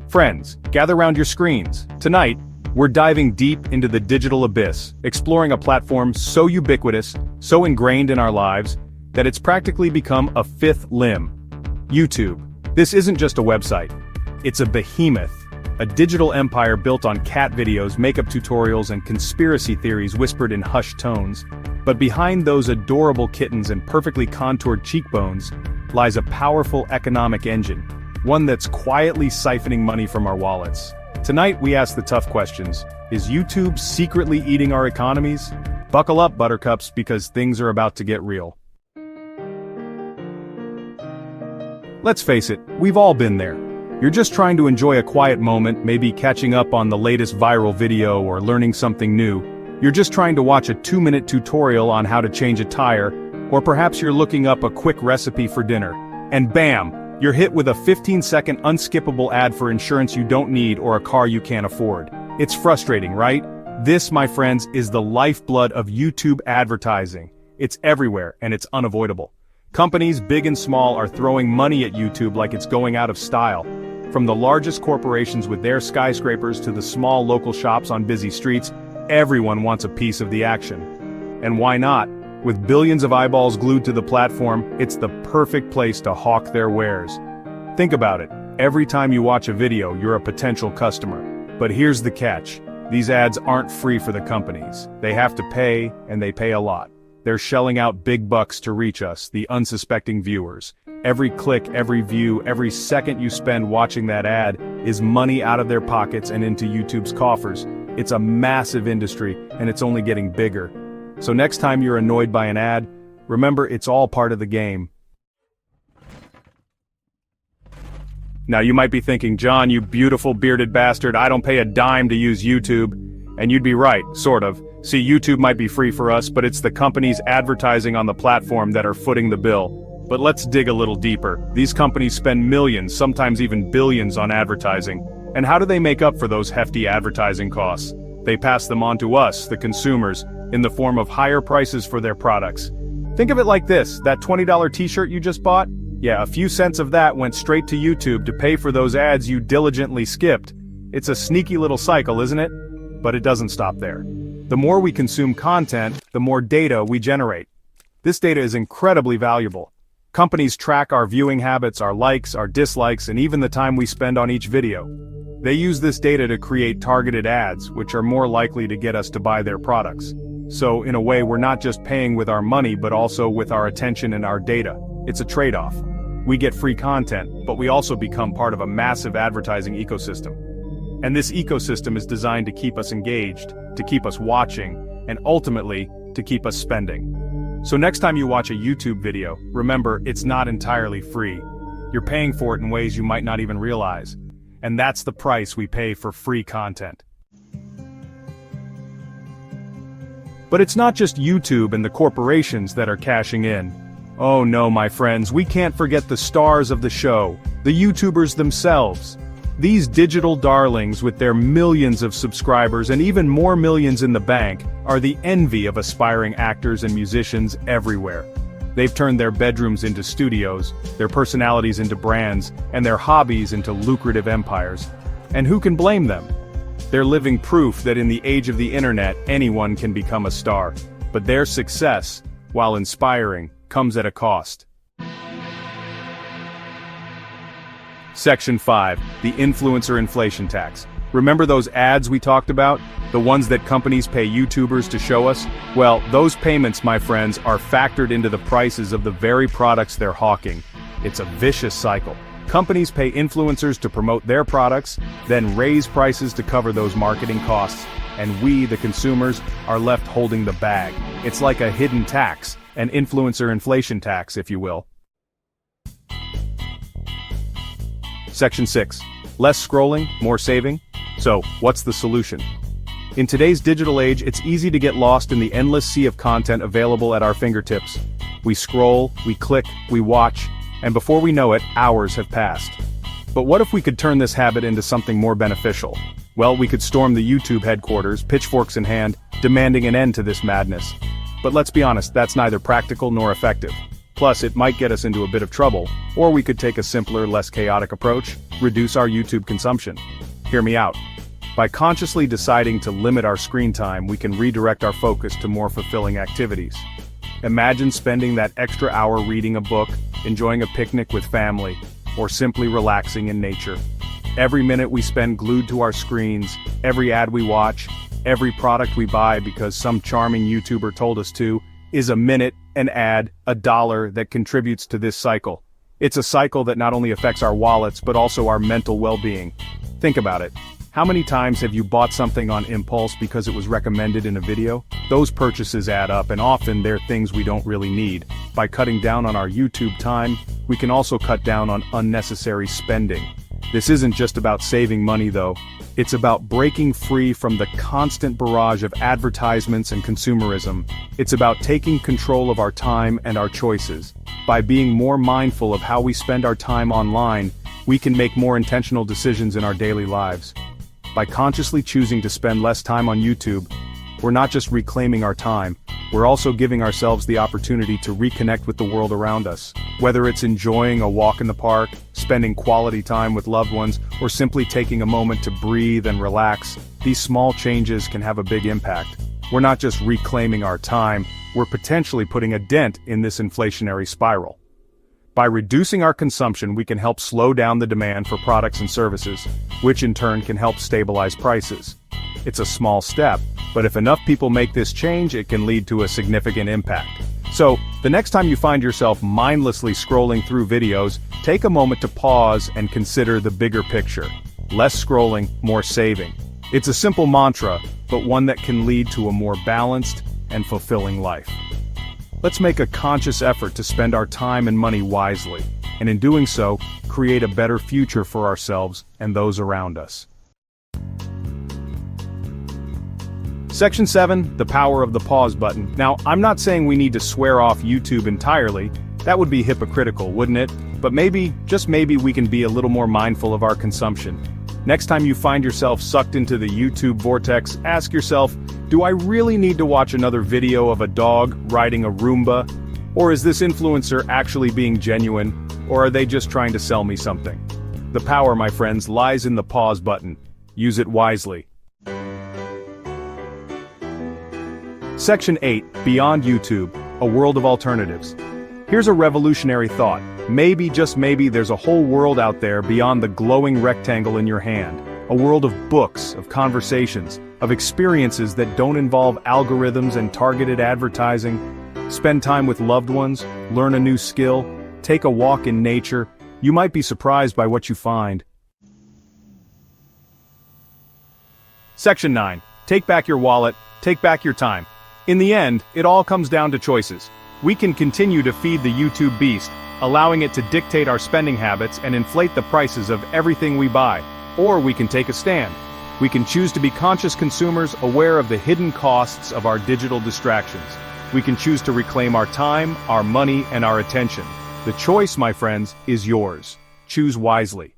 Friends, gather round your screens. Tonight, we're diving deep into the digital abyss, exploring a platform so ubiquitous, so ingrained in our lives, that it's practically become a fifth limb. YouTube. This isn't just a website. It's a behemoth, a digital empire built on cat videos, makeup tutorials, and conspiracy theories whispered in hushed tones. But behind those adorable kittens and perfectly contoured cheekbones lies a powerful economic engine, one that's quietly siphoning money from our wallets. Tonight we ask the tough questions. Is YouTube secretly eating our economies? Buckle up, buttercups, because things are about to get real. Let's face it, we've all been there. You're just trying to enjoy a quiet moment, maybe catching up on the latest viral video or learning something new. You're just trying to watch a 2-minute tutorial on how to change a tire, or perhaps you're looking up a quick recipe for dinner. And bam! You're hit with a 15-second unskippable ad for insurance you don't need or a car you can't afford. It's frustrating, right? This, my friends, is the lifeblood of YouTube advertising. It's everywhere, and it's unavoidable. Companies, big and small, are throwing money at YouTube like it's going out of style. From the largest corporations with their skyscrapers to the small local shops on busy streets, everyone wants a piece of the action. And why not? With billions of eyeballs glued to the platform, it's the perfect place to hawk their wares. Think about it. Every time you watch a video, you're a potential customer. But here's the catch. These ads aren't free for the companies. They have to pay, and they pay a lot. They're shelling out big bucks to reach us, the unsuspecting viewers. Every click, every view, every second you spend watching that ad is money out of their pockets and into YouTube's coffers. It's a massive industry, and it's only getting bigger. So next time you're annoyed by an ad, remember it's all part of the game. Now you might be thinking, John, you beautiful bearded bastard, I don't pay a dime to use YouTube. And you'd be right, sort of. See, YouTube might be free for us, but it's the companies advertising on the platform that are footing the bill. But let's dig a little deeper. These companies spend millions, sometimes even billions on advertising. And how do they make up for those hefty advertising costs? They pass them on to us, the consumers, in the form of higher prices for their products. Think of it like this, that $20 t-shirt you just bought? Yeah, a few cents of that went straight to YouTube to pay for those ads you diligently skipped. It's a sneaky little cycle, isn't it? But it doesn't stop there. The more we consume content, the more data we generate. This data is incredibly valuable. Companies track our viewing habits, our likes, our dislikes, and even the time we spend on each video. They use this data to create targeted ads, which are more likely to get us to buy their products. So, in a way, we're not just paying with our money, but also with our attention and our data. It's a trade-off. We get free content, but we also become part of a massive advertising ecosystem. And this ecosystem is designed to keep us engaged, to keep us watching, and ultimately, to keep us spending. So next time you watch a YouTube video, remember, it's not entirely free. You're paying for it in ways you might not even realize. And that's the price we pay for free content. But it's not just YouTube and the corporations that are cashing in. Oh no, my friends, we can't forget the stars of the show, the YouTubers themselves. These digital darlings with their millions of subscribers and even more millions in the bank are the envy of aspiring actors and musicians everywhere. They've turned their bedrooms into studios, their personalities into brands, and their hobbies into lucrative empires. And who can blame them? They're living proof that in the age of the internet, anyone can become a star. But their success, while inspiring, comes at a cost. Section 5, the influencer inflation tax. Remember those ads we talked about? The ones that companies pay YouTubers to show us? Well, those payments, my friends, are factored into the prices of the very products they're hawking. It's a vicious cycle. Companies pay influencers to promote their products, then raise prices to cover those marketing costs, and we, the consumers, are left holding the bag. It's like a hidden tax, an influencer inflation tax, if you will. Section 6. Less scrolling, more saving? So, what's the solution? In today's digital age, it's easy to get lost in the endless sea of content available at our fingertips. We scroll, we click, we watch, and before we know it, hours have passed. But what if we could turn this habit into something more beneficial? Well, we could storm the YouTube headquarters, pitchforks in hand, demanding an end to this madness. But let's be honest, that's neither practical nor effective. Plus, it might get us into a bit of trouble, or we could take a simpler, less chaotic approach. reduce our YouTube consumption. Hear me out. By consciously deciding to limit our screen time, we can redirect our focus to more fulfilling activities. Imagine spending that extra hour reading a book, enjoying a picnic with family, or simply relaxing in nature. Every minute we spend glued to our screens, every ad we watch, every product we buy because some charming YouTuber told us to, is a minute, an ad, a dollar that contributes to this cycle. It's a cycle that not only affects our wallets but also our mental well-being. Think about it. How many times have you bought something on impulse because it was recommended in a video? Those purchases add up, and often they're things we don't really need. By cutting down on our YouTube time, we can also cut down on unnecessary spending. This isn't just about saving money though. It's about breaking free from the constant barrage of advertisements and consumerism. It's about taking control of our time and our choices. By being more mindful of how we spend our time online, we can make more intentional decisions in our daily lives. By consciously choosing to spend less time on YouTube, we're not just reclaiming our time, we're also giving ourselves the opportunity to reconnect with the world around us. Whether it's enjoying a walk in the park, spending quality time with loved ones, or simply taking a moment to breathe and relax, these small changes can have a big impact. We're not just reclaiming our time, we're potentially putting a dent in this inflationary spiral. By reducing our consumption, we can help slow down the demand for products and services, which in turn can help stabilize prices. It's a small step, but if enough people make this change, it can lead to a significant impact. So, the next time you find yourself mindlessly scrolling through videos, take a moment to pause and consider the bigger picture. Less scrolling, more saving. It's a simple mantra, but one that can lead to a more balanced and fulfilling life. Let's make a conscious effort to spend our time and money wisely, and in doing so, create a better future for ourselves and those around us. Section 7, the power of the pause button. Now, I'm not saying we need to swear off YouTube entirely. That would be hypocritical, wouldn't it? But maybe, just maybe, we can be a little more mindful of our consumption. Next time you find yourself sucked into the YouTube vortex, ask yourself, do I really need to watch another video of a dog riding a Roomba? Or is this influencer actually being genuine? Or are they just trying to sell me something? The power, my friends, lies in the pause button. Use it wisely. Section 8, Beyond YouTube, a world of alternatives. Here's a revolutionary thought. Maybe, just maybe, there's a whole world out there beyond the glowing rectangle in your hand. A world of books, of conversations, of experiences that don't involve algorithms and targeted advertising. Spend time with loved ones, learn a new skill, take a walk in nature. You might be surprised by what you find. Section 9, take back your wallet, take back your time. In the end, it all comes down to choices. We can continue to feed the YouTube beast, allowing it to dictate our spending habits and inflate the prices of everything we buy. Or we can take a stand. We can choose to be conscious consumers, aware of the hidden costs of our digital distractions. We can choose to reclaim our time, our money, and our attention. The choice, my friends, is yours. Choose wisely.